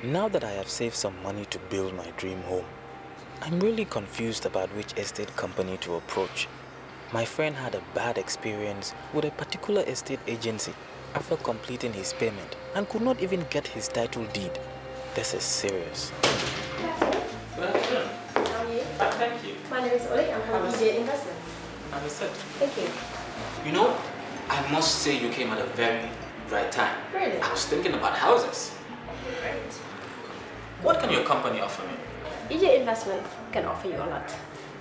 Now that I have saved some money to build my dream home, I'm really confused about which estate company to approach. My friend had a bad experience with a particular estate agency after completing his payment and could not even get his title deed. This is serious. Good afternoon. How are you? Thank you. My name is Oli. I'm from EJ Investments. Have a seat. Thank you. You know, I must say you came at a very right time. Really? I was thinking about houses. Great. What can your company offer me? EJ Investments can offer you a lot.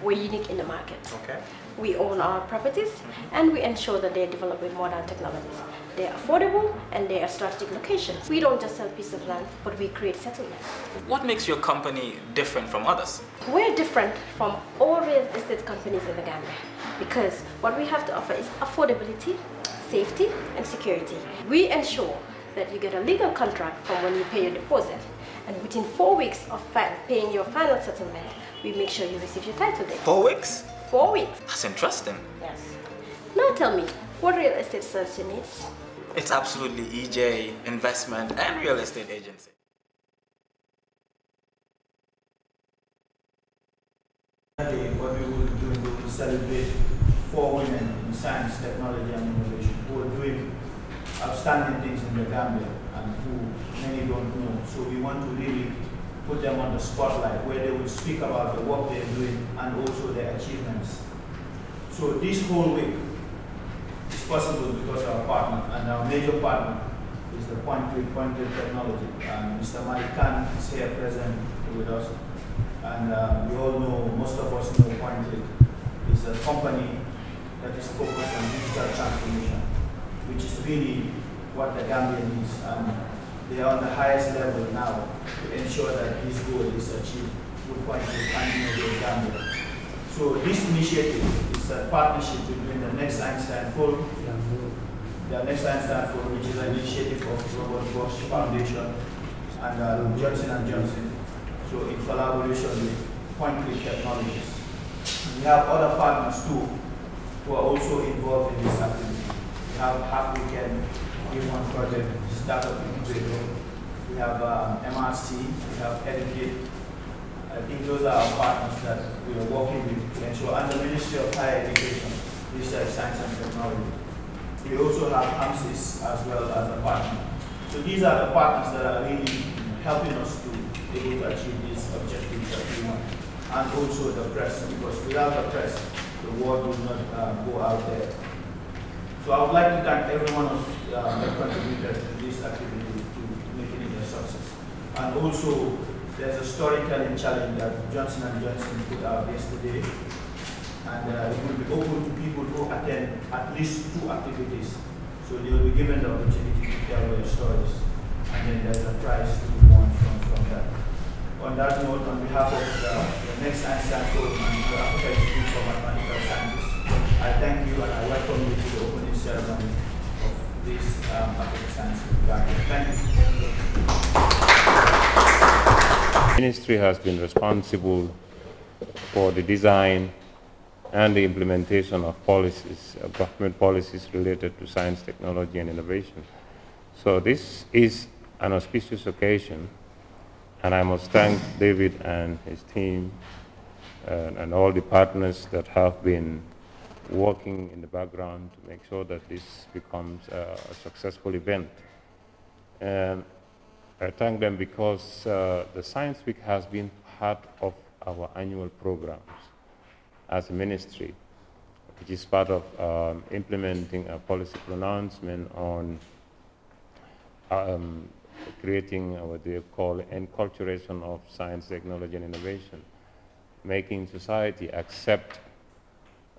We're unique in the market. Okay. We own our properties and we ensure that they're developed with modern technologies. They're affordable and they are strategic locations. We don't just sell pieces of land, but we create settlements. What makes your company different from others? We're different from all real estate companies in the Gambia because what we have to offer is affordability, safety, and security. We ensure that you get a legal contract from when you pay your deposit, and within 4 weeks of paying your final settlement, we make sure you receive your title deed. 4 weeks? 4 weeks. That's interesting. Yes. Now tell me, what real estate service you need? It's absolutely EJ, investment, and real estate agency. What we will do, we will celebrate 4 women in science, technology, and innovation who are doing outstanding things in the Gambia and who many don't know. So we want to really put them on the spotlight where they will speak about the work they're doing and also their achievements. So this whole week is possible because of our partner, and our major partner is the Point Click Technology. And Mr. Malik Khan is here present with us. And we all know, most of us know Point Click is a company that is focused on digital transformation, which is really what the Gambia needs. And they are on the highest level now to ensure that this goal is achieved with Point Click and Innovate Gambia. So this initiative is a partnership between the Next Einstein Forum, which is an initiative of Robert Bosch Foundation, and Johnson & Johnson. So in collaboration with Point Click Technologies. We have other partners too who are also involved in this activity. We have Hack Weekend, Human Project, Startup Incubator. We have MRC, we have Educate. I think those are our partners that we are working with to ensure, and the Ministry of Higher Education, Research, Science and Technology. We also have AMSIS as well as a partner. So these are the partners that are really helping us to be able to achieve these objectives that we want. And also the press, because without the press, the word will not go out there. So I would like to thank everyone that contributed to this activity to making it a success. And also, there's a storytelling challenge that Johnson & Johnson put out yesterday. And it will be open to people who attend at least 2 activities. So they will be given the opportunity to tell their stories. And then there's a prize to be won from that. On that note, on behalf of the Next Einstein Forum and the Africa Institute for Mathematical Sciences, I thank you and I welcome you to the opening ceremony of this Africa Science Gathering. Thank you. The Ministry has been responsible for the design and the implementation of policies, government policies related to science, technology, and innovation. So this is an auspicious occasion, and I must thank David and his team and all the partners that have been working in the background to make sure that this becomes a successful event. I thank them because the Science Week has been part of our annual programs as a ministry, which is part of implementing a policy pronouncement on creating what they call enculturation of science, technology, and innovation, making society accept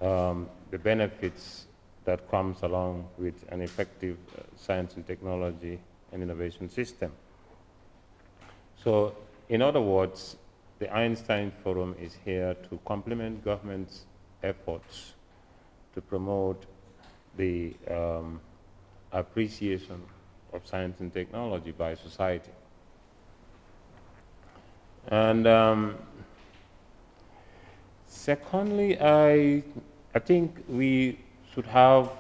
the benefits that comes along with an effective science and technology and innovation system. So, in other words, the Einstein Forum is here to complement government's efforts to promote the appreciation of science and technology by society. And secondly, I think we should have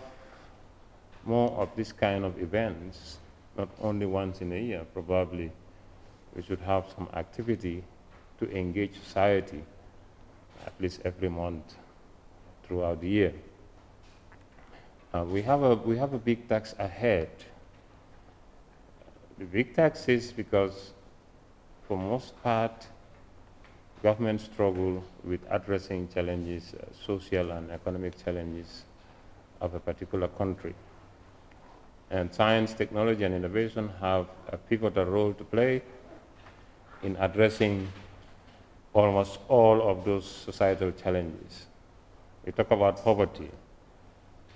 more of this kind of events, not only once in a year, probably we should have some activity to engage society at least every month throughout the year. We have a big task ahead. The big task is because, for most part, government struggle with addressing challenges, social and economic challenges of a particular country. And science, technology, and innovation have a pivotal role to play in addressing almost all of those societal challenges. We talk about poverty.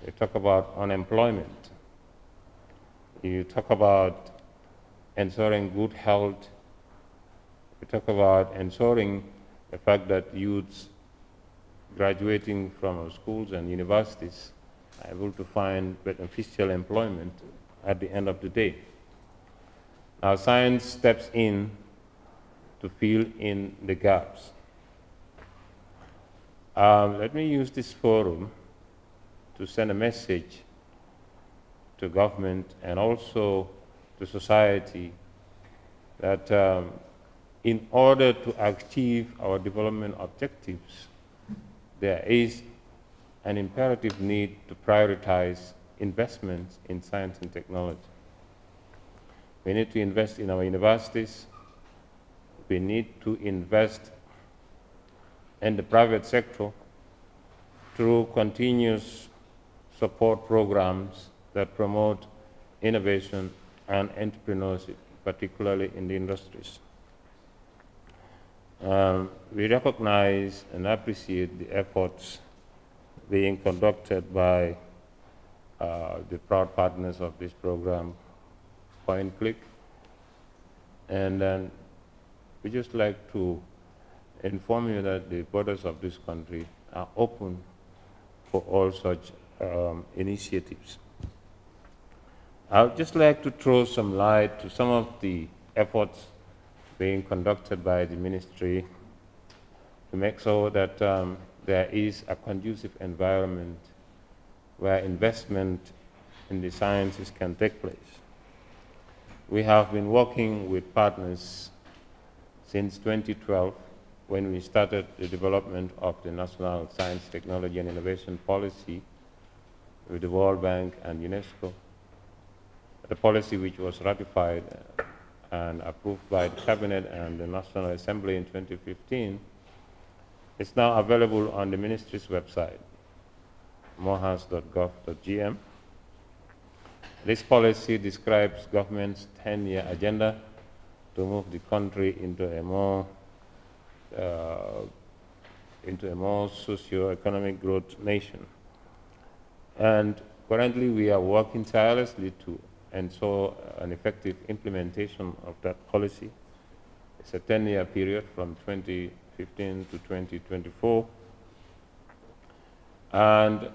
We talk about unemployment. You talk about ensuring good health. We talk about ensuring the fact that youths graduating from our schools and universities are able to find beneficial employment at the end of the day. Now, science steps in to fill in the gaps. Let me use this forum to send a message to government and also to society that in order to achieve our development objectives, there is an imperative need to prioritize investments in science and technology. We need to invest in our universities. We need to invest in the private sector through continuous support programs that promote innovation and entrepreneurship, particularly in the industries. We recognize and appreciate the efforts being conducted by the proud partners of this program, Point Click. And then we just like to inform you that the borders of this country are open for all such initiatives. I would just like to throw some light to some of the efforts being conducted by the ministry to make sure that there is a conducive environment where investment in the sciences can take place. We have been working with partners since 2012 when we started the development of the National Science, Technology, and Innovation Policy with the World Bank and UNESCO, the policy which was ratified and approved by the Cabinet and the National Assembly in 2015, is now available on the ministry's website, mohas.gov.gm. This policy describes government's 10-year agenda to move the country into a more socio-economic growth nation. And currently we are working tirelessly to ensure an effective implementation of that policy. It's a 10-year period from 2015 to 2024. And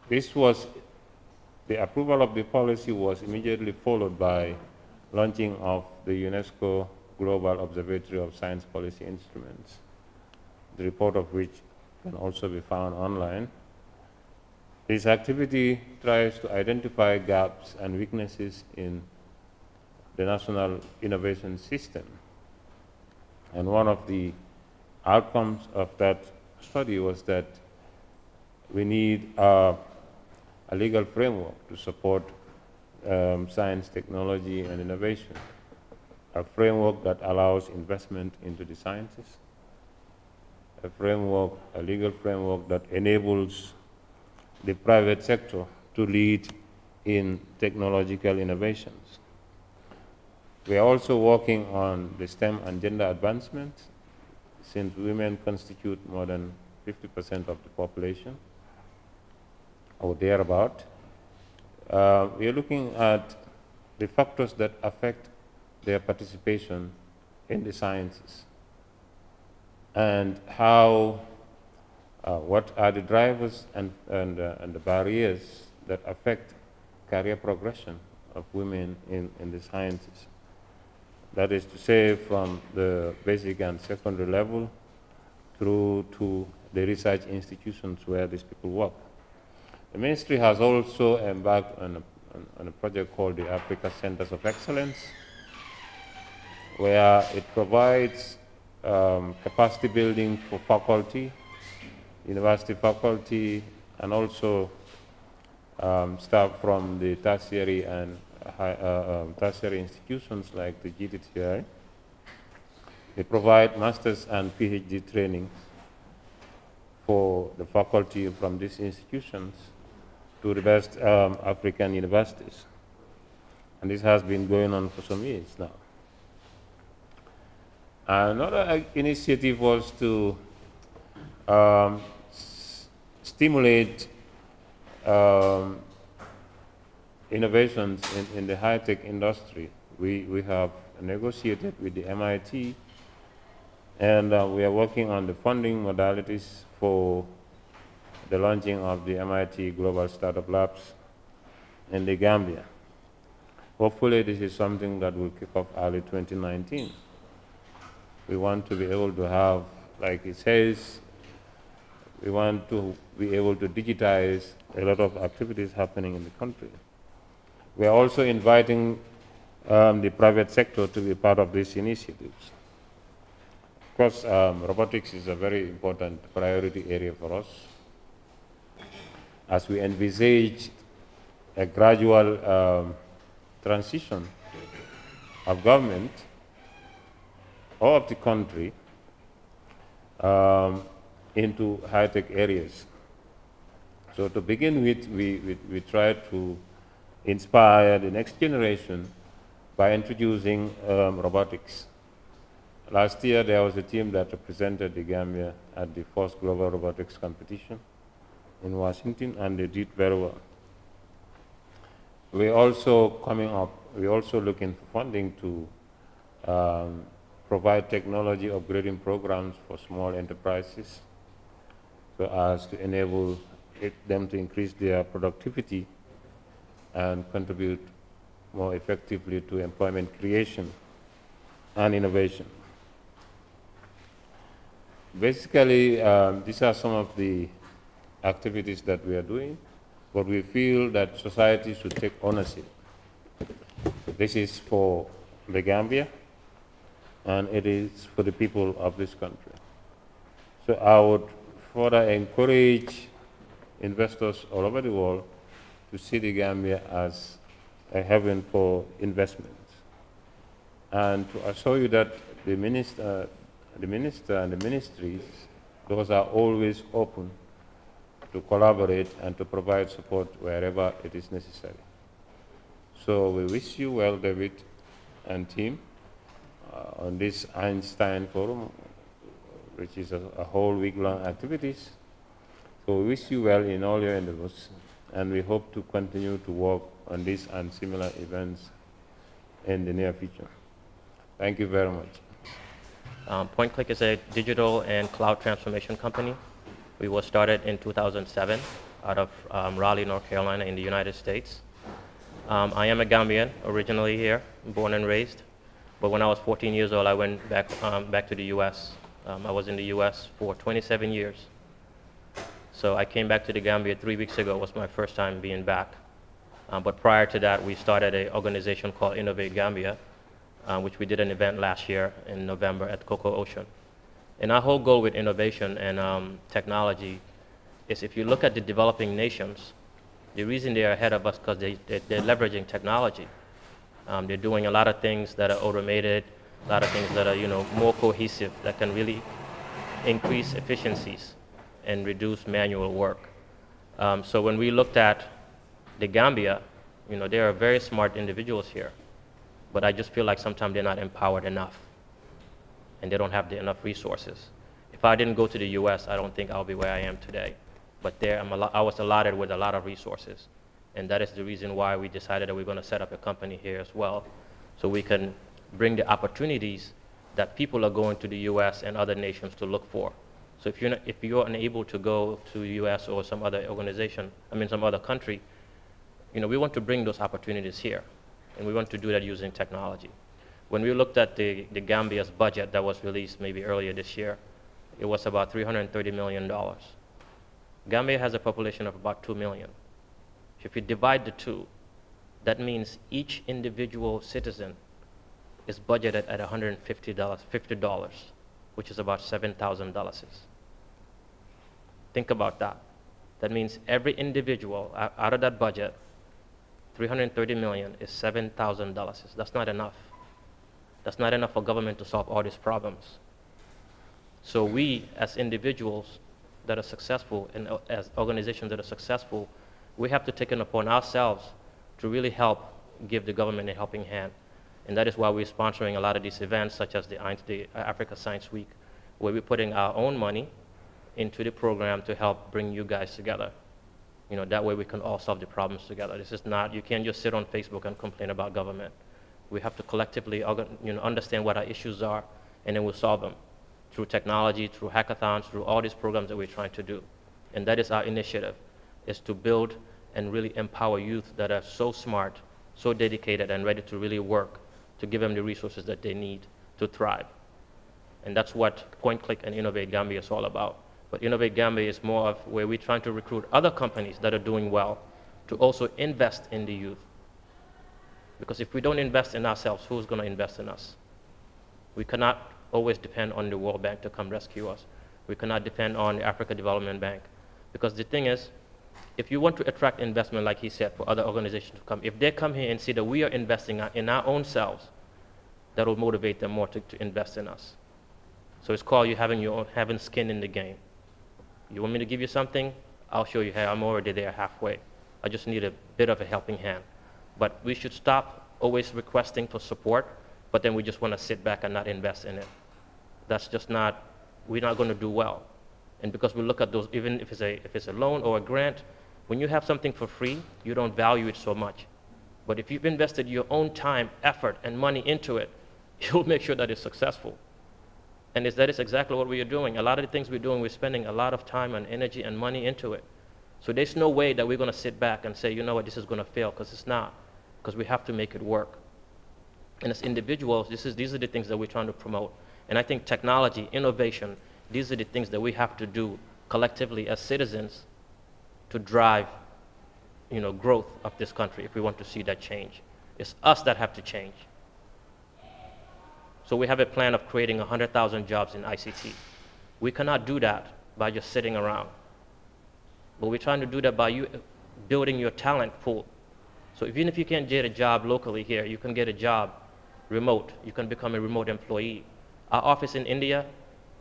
the approval of the policy was immediately followed by launching of the UNESCO Global Observatory of Science Policy Instruments, the report of which can also be found online. This activity tries to identify gaps and weaknesses in the national innovation system. And one of the outcomes of that study was that we need a legal framework to support science, technology, and innovation, a framework that allows investment into the sciences, a legal framework that enables the private sector to lead in technological innovations. We are also working on the STEM and gender advancement, since women constitute more than 50% of the population, or thereabout. We are looking at the factors that affect their participation in the sciences and how what are the drivers and the barriers that affect career progression of women in the sciences. That is to say, from the basic and secondary level through to the research institutions where these people work. The ministry has also embarked on a project called the Africa Centers of Excellence, where it provides capacity building for faculty, university faculty, and also staff from the tertiary and tertiary institutions like the GTTI. They provide master's and PhD training for the faculty from these institutions to the best African universities. And this has been going on for some years now. Another initiative was to stimulate innovations in the high-tech industry. We have negotiated with the MIT, and we are working on the funding modalities for the launching of the MIT Global Startup Labs in the Gambia. Hopefully this is something that will kick off early 2019. We want to be able to have, like it says, we want to be able to digitize a lot of activities happening in the country. We are also inviting the private sector to be part of these initiatives. Of course, robotics is a very important priority area for us. As we envisage a gradual transition of government or of the country into high-tech areas. So to begin with, we try to inspire the next generation by introducing robotics. Last year, there was a team that represented the Gambia at the first global robotics competition in Washington, and they did very well. We're also looking for funding to provide technology upgrading programs for small enterprises so as to enable them to increase their productivity and contribute more effectively to employment creation and innovation. Basically, these are some of the activities that we are doing, but we feel that society should take ownership. This is for the Gambia, and it is for the people of this country. So I would further encourage investors all over the world to see the Gambia as a haven for investments, and to assure you that the minister and the ministries, those are always open to collaborate and to provide support wherever it is necessary. So we wish you well, David and team, on this Einstein Forum, which is a whole week-long activities. So we wish you well in all your endeavors, and we hope to continue to work on these and similar events in the near future. Thank you very much. PointClick is a digital and cloud transformation company. We were started in 2007 out of Raleigh, North Carolina in the United States. I am a Gambian, originally here, born and raised. But when I was 14 years old, I went back to the US. I was in the US for 27 years. So I came back to the Gambia 3 weeks ago. It was my first time being back. But prior to that, we started an organization called Innovate Gambia, which we did an event last year in November at Cocoa Ocean. And our whole goal with innovation and technology is, if you look at the developing nations, the reason they are ahead of us because they're leveraging technology. They're doing a lot of things that are automated, a lot of things that are more cohesive, that can really increase efficiencies and reduce manual work. So when we looked at the Gambia, there are very smart individuals here, but I just feel like sometimes they're not empowered enough, and they don't have enough resources. If I didn't go to the US, I don't think I'll be where I am today. But there, I was allotted with a lot of resources, and that is the reason why we decided that we're going to set up a company here as well, so we can bring the opportunities that people are going to the US and other nations to look for. So if you're unable to go to the US or some other organization, some other country, we want to bring those opportunities here, and we want to do that using technology. When we looked at the Gambia's budget that was released maybe earlier this year, it was about $330 million. Gambia has a population of about 2 million. If you divide the two, that means each individual citizen is budgeted at $50, which is about $7,000. Think about that. That means every individual out of that budget, $330 million is $7,000. That's not enough. That's not enough for government to solve all these problems. So we, as individuals that are successful and as organizations that are successful, we have to take it upon ourselves to really help give the government a helping hand. And that is why we're sponsoring a lot of these events, such as the Africa Science Week, where we're putting our own money into the program to help bring you guys together. You know, that way we can all solve the problems together. This is not, you can't just sit on Facebook and complain about government. We have to collectively understand what our issues are, and then we'll solve them through technology, through hackathons, through all these programs that we're trying to do. And that is our initiative, is to build and really empower youth that are so smart, so dedicated, and ready to really work, to give them the resources that they need to thrive. And that's what Point Click and Innovate Gambia is all about. But Innovate Gambia is more of where we're trying to recruit other companies that are doing well to also invest in the youth. Because if we don't invest in ourselves, who's going to invest in us? We cannot always depend on the World Bank to come rescue us. We cannot depend on the Africa Development Bank. Because the thing is, if you want to attract investment, like he said, for other organizations to come, if they come here and see that we are investing in our own selves, that will motivate them more to invest in us. So it's called you having skin in the game. You want me to give you something? I'll show you how. I'm already there halfway. I just need a bit of a helping hand. But we should stop always requesting for support, but then we just want to sit back and not invest in it. That's just not, we're not going to do well. And because we look at those, even if it's a loan or a grant, when you have something for free, you don't value it so much. But if you've invested your own time, effort, and money into it, you'll make sure that it's successful. And that is exactly what we are doing. A lot of the things we're doing, we're spending a lot of time and energy and money into it. So there's no way that we're going to sit back and say, you know what, this is going to fail, because it's not. Because we have to make it work. And as individuals, these are the things that we're trying to promote. And I think technology, innovation, these are the things that we have to do collectively as citizens to drive, growth of this country if we want to see that change. It's us that have to change. So we have a plan of creating 100,000 jobs in ICT. We cannot do that by just sitting around. But we're trying to do that by you building your talent pool. So even if you can't get a job locally here, you can get a job remote. You can become a remote employee. Our office in India,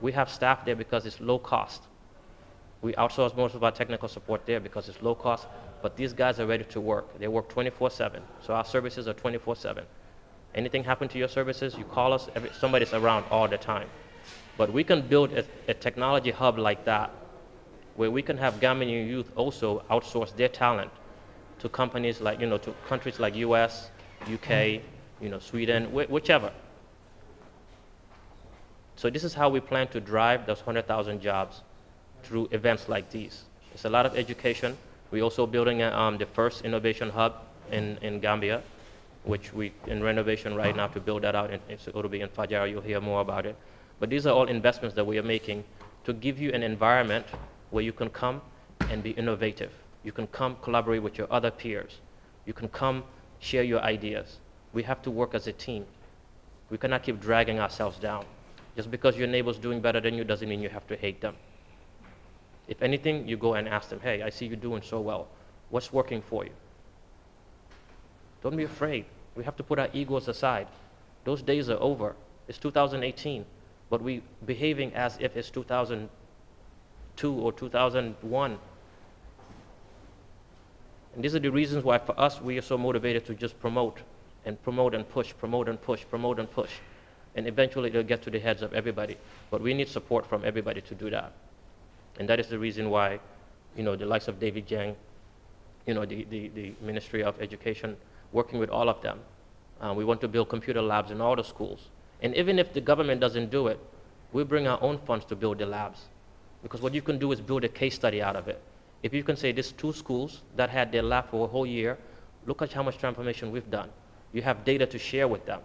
we have staff there because it's low cost. We outsource most of our technical support there because it's low cost, but these guys are ready to work. They work 24/7. So our services are 24/7. Anything happen to your services, you call us, somebody's around all the time. But we can build a technology hub like that, where we can have Gambian youth also outsource their talent to companies like, to countries like US, UK, Sweden, whichever. So this is how we plan to drive those 100,000 jobs through events like these. It's a lot of education. We're also building the first innovation hub in Gambia, which we in renovation right now to build that out. It'll be in Fajara. You'll hear more about it. But these are all investments that we are making to give you an environment where you can come and be innovative. You can come collaborate with your other peers. You can come share your ideas. We have to work as a team. We cannot keep dragging ourselves down. Just because your neighbor's doing better than you doesn't mean you have to hate them. If anything, you go and ask them, hey, I see you doing so well. What's working for you? Don't be afraid. We have to put our egos aside. Those days are over. It's 2018, but we're behaving as if it's 2002 or 2001. And these are the reasons why for us, we are so motivated to just promote and push, promote and push, promote and push. And eventually it'll get to the heads of everybody. But we need support from everybody to do that. And that is the reason why, the likes of David Jang, the Ministry of Education, working with all of them. We want to build computer labs in all the schools. And even if the government doesn't do it, we bring our own funds to build the labs. Because what you can do is build a case study out of it. If you can say these 2 schools that had their lab for a whole year, look at how much transformation we've done. You have data to share with them.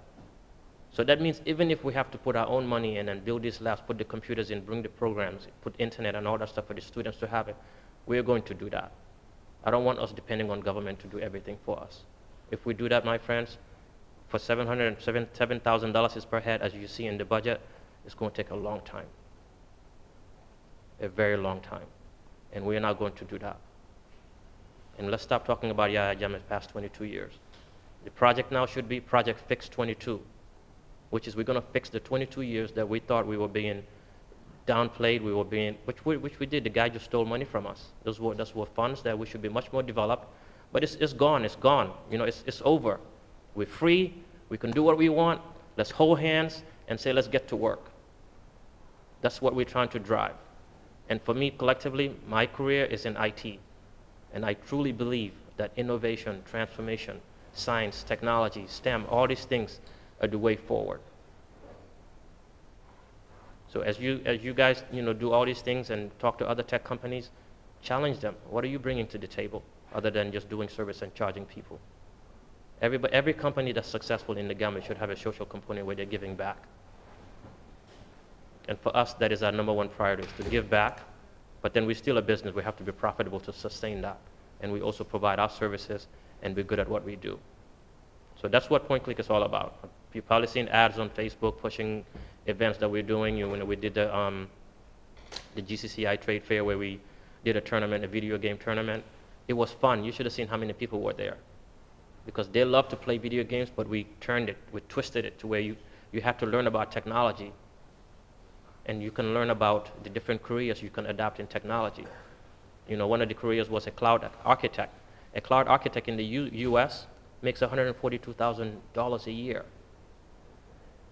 So that means even if we have to put our own money in and build these labs, put the computers in, bring the programs, put internet and all that stuff for the students to have it, we're going to do that. I don't want us depending on government to do everything for us. If we do that, my friends, for $7,000 is per head, as you see in the budget, it's going to take a long time, a very long time. And we're not going to do that. And let's stop talking about Yahya Jammeh's past 22 years. The project now should be Project Fix 22, which is we're going to fix the 22 years that we thought we were being downplayed, which we did. The guy just stole money from us. Those were funds that we should be much more developed. But it's gone, it's gone. You know, it's over. We're free, we can do what we want. Let's hold hands and say, let's get to work. That's what we're trying to drive. And for me, collectively, my career is in IT. And I truly believe that innovation, transformation, science, technology, STEM, all these things are the way forward. So as you guys do all these things and talk to other tech companies, challenge them. What are you bringing to the table other than just doing service and charging people? Every company that's successful in the Gambia should have a social component where they're giving back. And for us, that is our #1 priority, is to give back. But then we're still a business. We have to be profitable to sustain that. And we also provide our services and be good at what we do. So that's what Point Click is all about. You've probably seen ads on Facebook pushing events that we're doing. When we did the GCCI trade fair where we did a tournament, a video game tournament. It was fun. You should have seen how many people were there. Because they love to play video games, but we twisted it to where you have to learn about technology. And you can learn about the different careers you can adapt in technology. You know, one of the careers was a cloud architect. A cloud architect in the US makes $142,000 a year.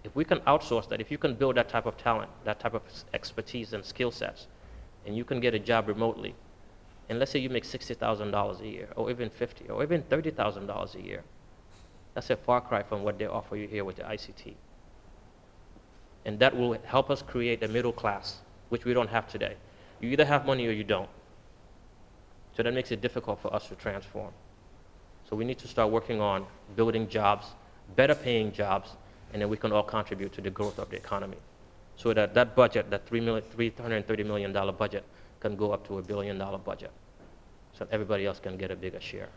If we can outsource that, if you can build that type of talent, that type of expertise and skill sets, and you can get a job remotely, and let's say you make $60,000 a year, or even $50,000, or even $30,000 a year, that's a far cry from what they offer you here with the ICT. And that will help us create a middle class, which we don't have today. You either have money or you don't. So that makes it difficult for us to transform. So we need to start working on building jobs, better paying jobs, and then we can all contribute to the growth of the economy. So that that budget, that $330 million budget, can go up to $1 billion budget. So everybody else can get a bigger share.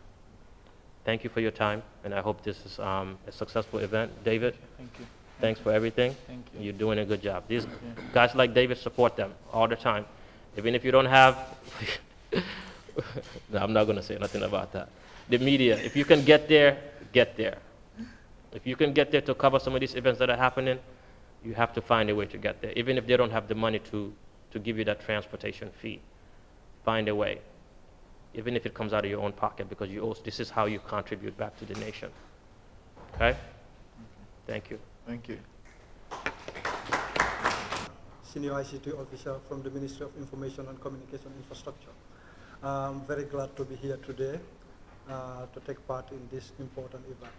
Thank you for your time, and I hope this is a successful event. David? Thank you. Thanks for everything. Thank you. You're doing a good job. These guys like David, support them all the time. Even if you don't have, no, I'm not going to say nothing about that. The media, if you can get there, get there. If you can get there to cover some of these events that are happening, you have to find a way to get there. Even if they don't have the money to give you that transportation fee, find a way. Even if it comes out of your own pocket, because this is how you contribute back to the nation. Okay? Thank you. Thank you. Senior ICT officer from the Ministry of Information and Communication Infrastructure. I'm very glad to be here today to take part in this important event.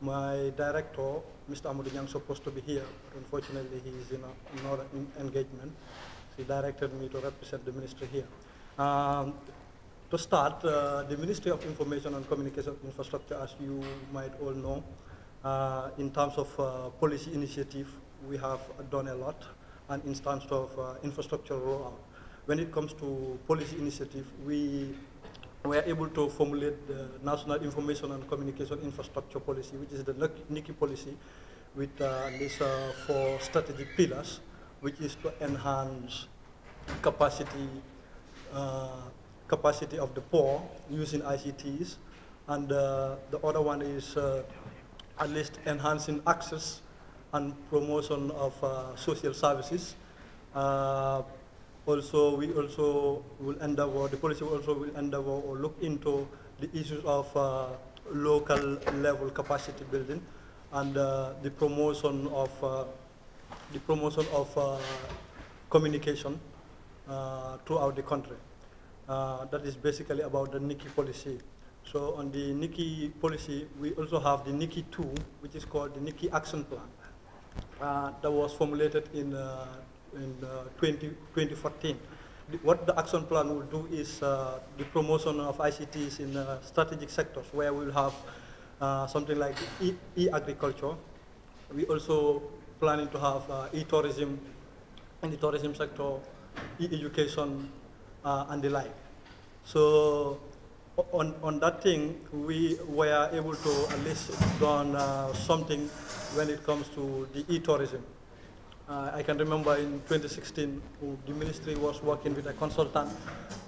My director, Mr. Amadou Nyang, is supposed to be here, but unfortunately he is in another engagement. He directed me to represent the ministry here. To start, the Ministry of Information and Communication Infrastructure, as you might all know, in terms of policy initiative, we have done a lot, and in terms of infrastructure rollout. When it comes to policy initiative, we were able to formulate the National Information and Communication Infrastructure Policy, which is the NICI policy, with these 4 strategic pillars, which is to enhance capacity of the poor using ICTs, and the other one is at least enhancing access and promotion of social services. Also, the policy also will endeavor or look into the issues of local level capacity building and the promotion of communication throughout the country. That is basically about the NICI policy. So on the NICI policy, we also have the NICI 2, which is called the NICI Action Plan, that was formulated in 2014. What the action plan will do is the promotion of ICTs in strategic sectors, where we'll have something like e-agriculture. We also planning to have e-tourism in the tourism sector, e-education, and the like. So on that thing, we were able to at least done something when it comes to the e-tourism. I can remember in 2016, the ministry was working with a consultant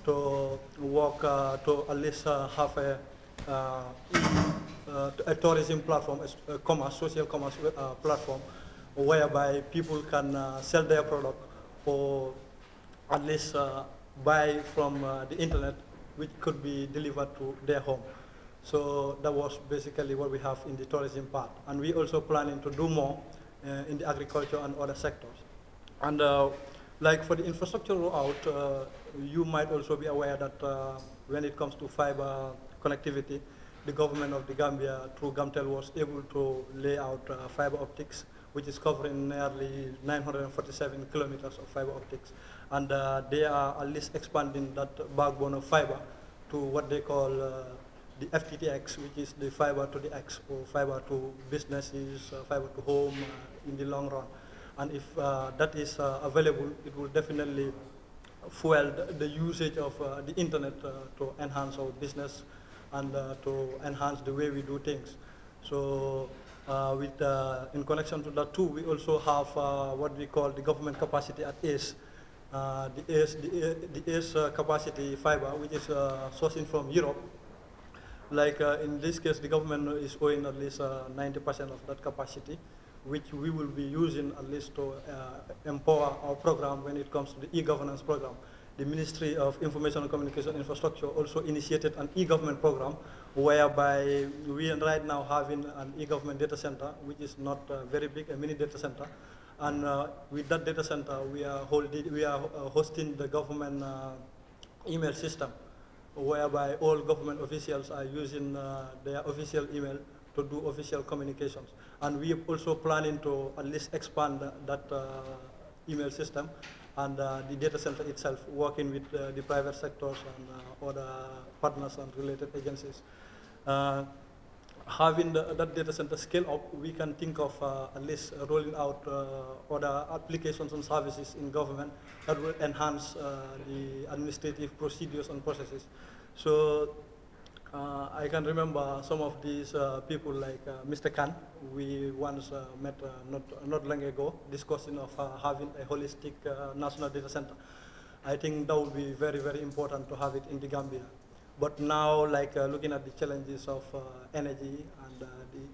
to work to at least have a tourism platform, a commerce, social commerce platform, whereby people can sell their product or at least buy from the internet, which could be delivered to their home. So that was basically what we have in the tourism part. And we also planning to do more in the agriculture and other sectors. And like for the infrastructure rollout, you might also be aware that when it comes to fiber connectivity, the government of the Gambia, through Gamtel, was able to lay out fiber optics, which is covering nearly 947 kilometers of fiber optics. And they are at least expanding that backbone of fiber to what they call the FTTX, which is the fiber to the X, or fiber to businesses, fiber to home in the long run. And if that is available, it will definitely fuel the usage of the internet to enhance our business and to enhance the way we do things. So in connection to that too, we also have what we call the government capacity at ACE. The ACE capacity fiber, which is sourcing from Europe. Like in this case, the government is owing at least 90% of that capacity, which we will be using at least to empower our program when it comes to the e-governance program. The Ministry of Information and Communication Infrastructure also initiated an e-government program, whereby we are right now having an e-government data center, which is not very big, a mini data center. And with that data center, we are hosting the government email system, whereby all government officials are using their official email to do official communications. And we are also planning to at least expand that email system and the data center itself, working with the private sectors and other partners and related agencies. Having that data center scale up, we can think of at least rolling out other applications and services in government that will enhance the administrative procedures and processes. So I can remember some of these people like Mr. Khan. We once met not long ago, discussing of having a holistic national data center. I think that would be very, very important to have it in the Gambia. But now, like looking at the challenges of energy and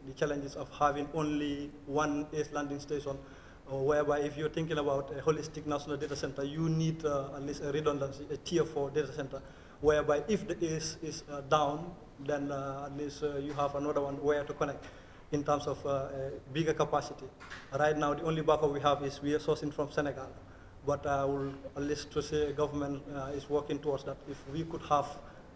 the challenges of having only one ACE landing station, whereby if you're thinking about a holistic national data center, you need at least a redundancy, a tier 4 data center, whereby if the ACE is down, then at least you have another one where to connect in terms of bigger capacity. Right now, the only backup we have is we are sourcing from Senegal. But I will at least to say government is working towards that. If we could have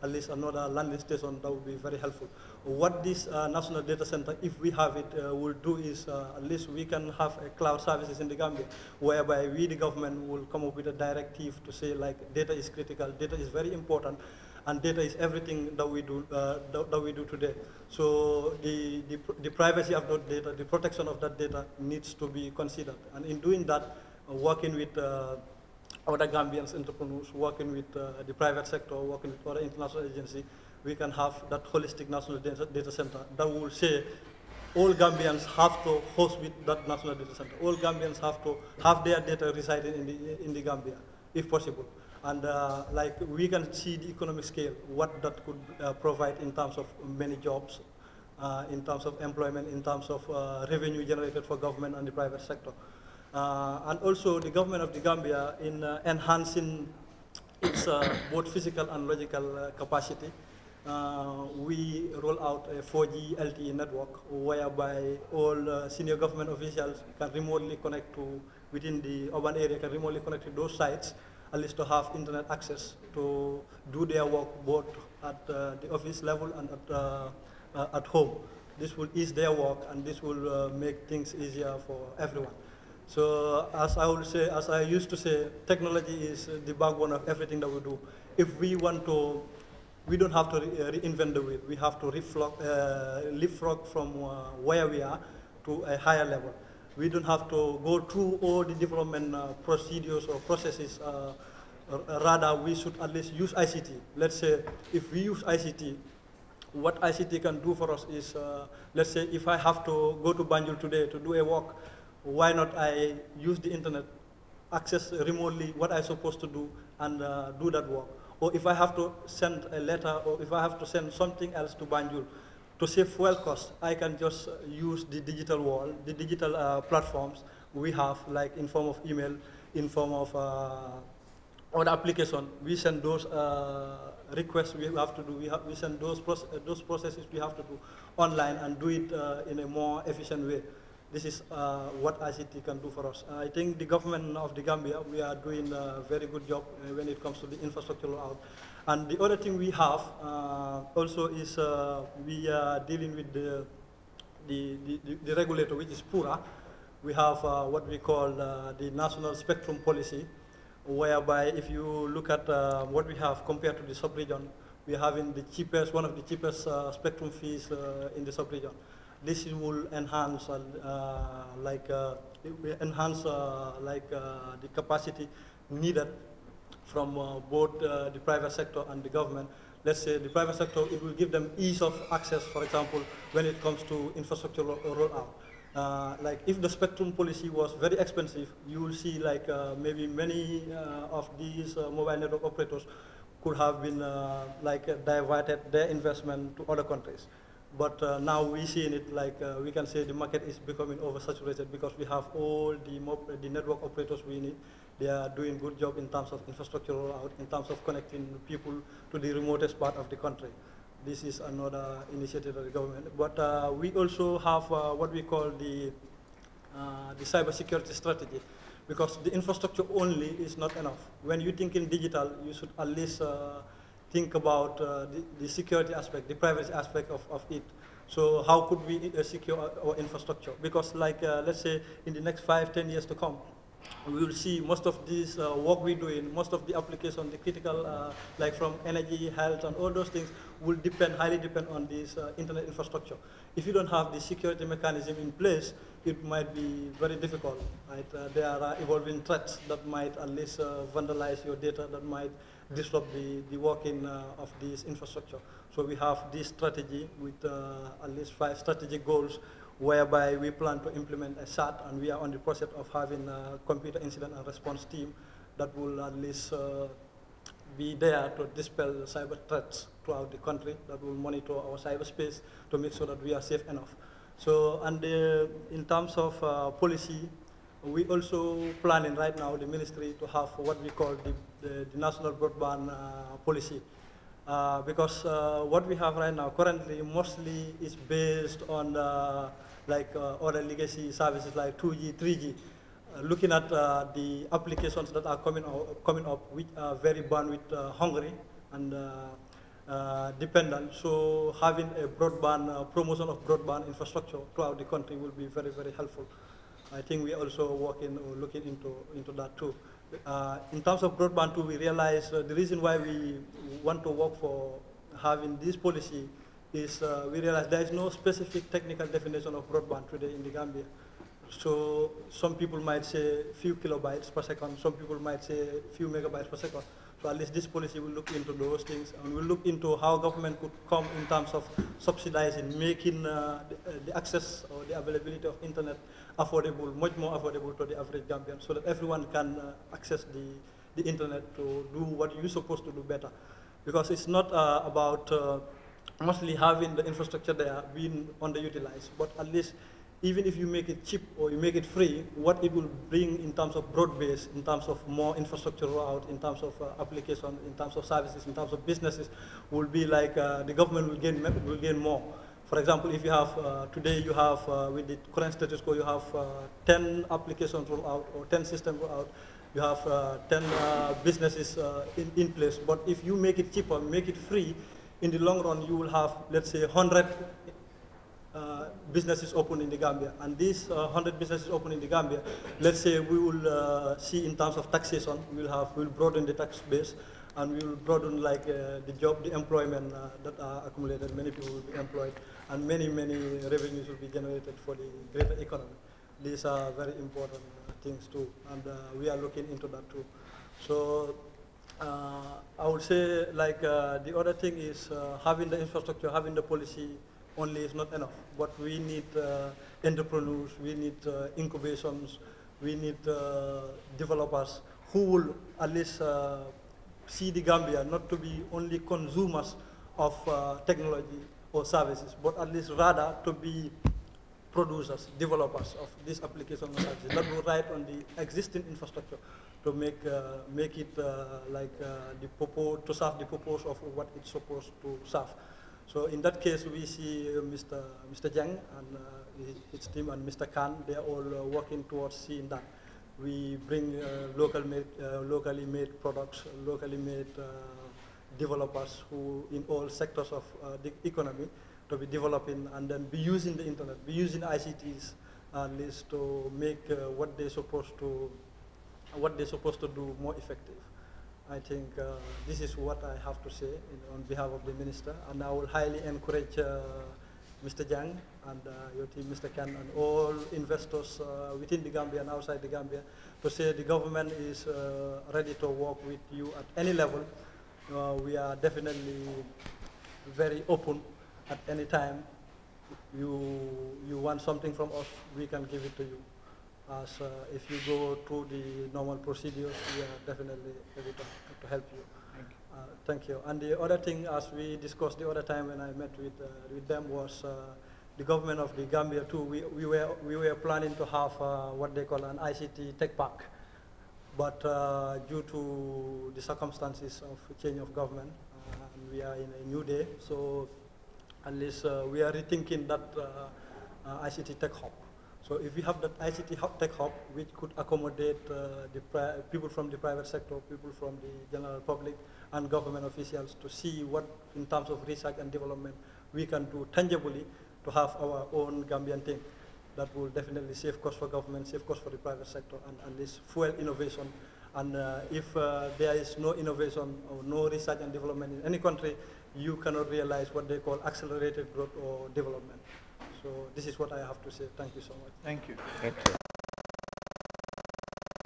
at least another landing station, that would be very helpful. What this national data center, if we have it, will do is at least we can have a cloud services in the Gambia, whereby we, the government, will come up with a directive to say like data is critical, data is very important, and data is everything that we do today. So the privacy of that data, the protection of that data needs to be considered. And in doing that, working with other Gambians entrepreneurs, working with the private sector, working with other international agencies, we can have that holistic national data center that will say all Gambians have to host with that national data center. All Gambians have to have their data residing in the Gambia, if possible. And like we can see the economic scale, what that could provide in terms of many jobs, in terms of employment, in terms of revenue generated for government and the private sector. And also the government of the Gambia in enhancing its both physical and logical capacity. We roll out a 4G LTE network whereby all senior government officials can remotely connect to, within the urban area, can remotely connect to those sites, at least to have internet access to do their work both at the office level and at home. This will ease their work and this will make things easier for everyone. So as I used to say, technology is the backbone of everything that we do. If we want to, we don't have to reinvent the wheel. We have to leapfrog from where we are to a higher level. We don't have to go through all the development procedures or processes Rather, we should at least use ICT. Let's say if we use ICT, what ICT can do for us is, let's say if I have to go to Banjul today to do a walk, why not I use the internet, access remotely what I'm supposed to do, and do that work. Or if I have to send a letter, or if I have to send something else to Banjul, to save fuel costs, I can just use the digital world, the digital platforms we have, like in form of email, in form of other application. We send those requests we have to do. We send those processes we have to do online and do it in a more efficient way. This is what ICT can do for us. I think the government of the Gambia, we are doing a very good job when it comes to the infrastructure rollout. And the other thing we have also is we are dealing with the regulator, which is PURA. We have what we call the National Spectrum Policy, whereby if you look at what we have compared to the sub-region, we are having the cheapest, one of the cheapest spectrum fees in the sub-region. This will enhance, the capacity needed from both the private sector and the government. Let's say the private sector, it will give them ease of access, for example, when it comes to infrastructure rollout. Like if the spectrum policy was very expensive, you will see like maybe many of these mobile network operators could have been diverted their investment to other countries. But now we see in it like we can say the market is becoming oversaturated because we have all the network operators we need. They are doing good job in terms of infrastructure rollout, in terms of connecting people to the remotest part of the country. This is another initiative of the government. But we also have what we call the cybersecurity strategy, because the infrastructure only is not enough. When you think in digital, you should at least think about the security aspect, the privacy aspect of it. So how could we secure our infrastructure? Because like, let's say in the next 5-10 years to come, we will see most of this work we're doing, most of the application, the critical, like from energy, health, and all those things will depend, highly depend on this internet infrastructure. If you don't have the security mechanism in place, it might be very difficult. Right? There are evolving threats that might at least vandalize your data, that might disrupt the working of this infrastructure. So we have this strategy with at least 5 strategic goals, whereby we plan to implement a SAT, and we are on the process of having a computer incident and response team that will at least be there to dispel cyber threats throughout the country, that will monitor our cyberspace to make sure that we are safe enough. So, and in terms of policy, we also planning right now, the ministry, to have what we call the national broadband policy. Because what we have right now currently mostly is based on other legacy services like 2G, 3G. Looking at the applications that are coming up, which are very bandwidth hungry and dependent. So having a broadband, promotion of broadband infrastructure throughout the country will be very, very helpful. I think we are also working or looking into that too. In terms of broadband too, we realize the reason why we want to work for having this policy is we realize there is no specific technical definition of broadband today in the Gambia. So some people might say few kilobytes per second, some people might say few megabytes per second. So at least this policy will look into those things, and will look into how government could come in terms of subsidizing, making the access or the availability of internet affordable, much more affordable to the average Gambian, so that everyone can access the internet to do what you're supposed to do better. Because it's not about mostly having the infrastructure there being underutilized, but at least even if you make it cheap or you make it free, what it will bring in terms of broad base, in terms of more infrastructure rollout, in terms of application, in terms of services, in terms of businesses, will be like the government will gain more. For example, if you have, today you have, with the current status quo, you have 10 applications rollout or 10 systems rollout, you have 10 businesses in place. But if you make it cheaper, make it free, in the long run, you will have, let's say, 100 businesses open in the Gambia. And these 100 businesses open in the Gambia, let's say we will see in terms of taxation, we'll broaden the tax base, and we will broaden like the employment that are accumulated. Many people will be employed, and many revenues will be generated for the greater economy. These are very important things too, and we are looking into that too. So I would say like the other thing is having the infrastructure, having the policy only is not enough. But we need entrepreneurs, we need incubations, we need developers who will at least see the Gambia not to be only consumers of technology or services, but at least rather to be producers, developers of this application and services that will ride on the existing infrastructure to make it the purpose, to serve the purpose of what it's supposed to serve. So in that case, we see Mr. Jang and his team and Mr. Khan, they are all working towards seeing that. We bring locally made products, locally made developers who in all sectors of the economy to be developing and then be using the internet, be using ICTs at least to make what they're supposed to do more effective. I think this is what I have to say on behalf of the minister, and I will highly encourage Mr. Jang and your team, Mr. Khan, and all investors within the Gambia and outside the Gambia to say the government is ready to work with you at any level. We are definitely very open at any time. You want something from us, we can give it to you. As if you go through the normal procedures, we are definitely ready to help you. Thank you. And the other thing, as we discussed the other time when I met with them, was the government of the Gambia too. We were planning to have what they call an ICT tech park, but due to the circumstances of change of government, and we are in a new day, so at least we are rethinking that ICT tech hub. So if we have that ICT tech hub, which could accommodate people from the private sector, people from the general public, and government officials to see what, in terms of research and development, we can do tangibly to have our own Gambian thing. That will definitely save costs for government, save costs for the private sector, and at least fuel innovation. And if there is no innovation or no research and development in any country, you cannot realize what they call accelerated growth or development. So this is what I have to say. Thank you so much. Thank you. Thank you.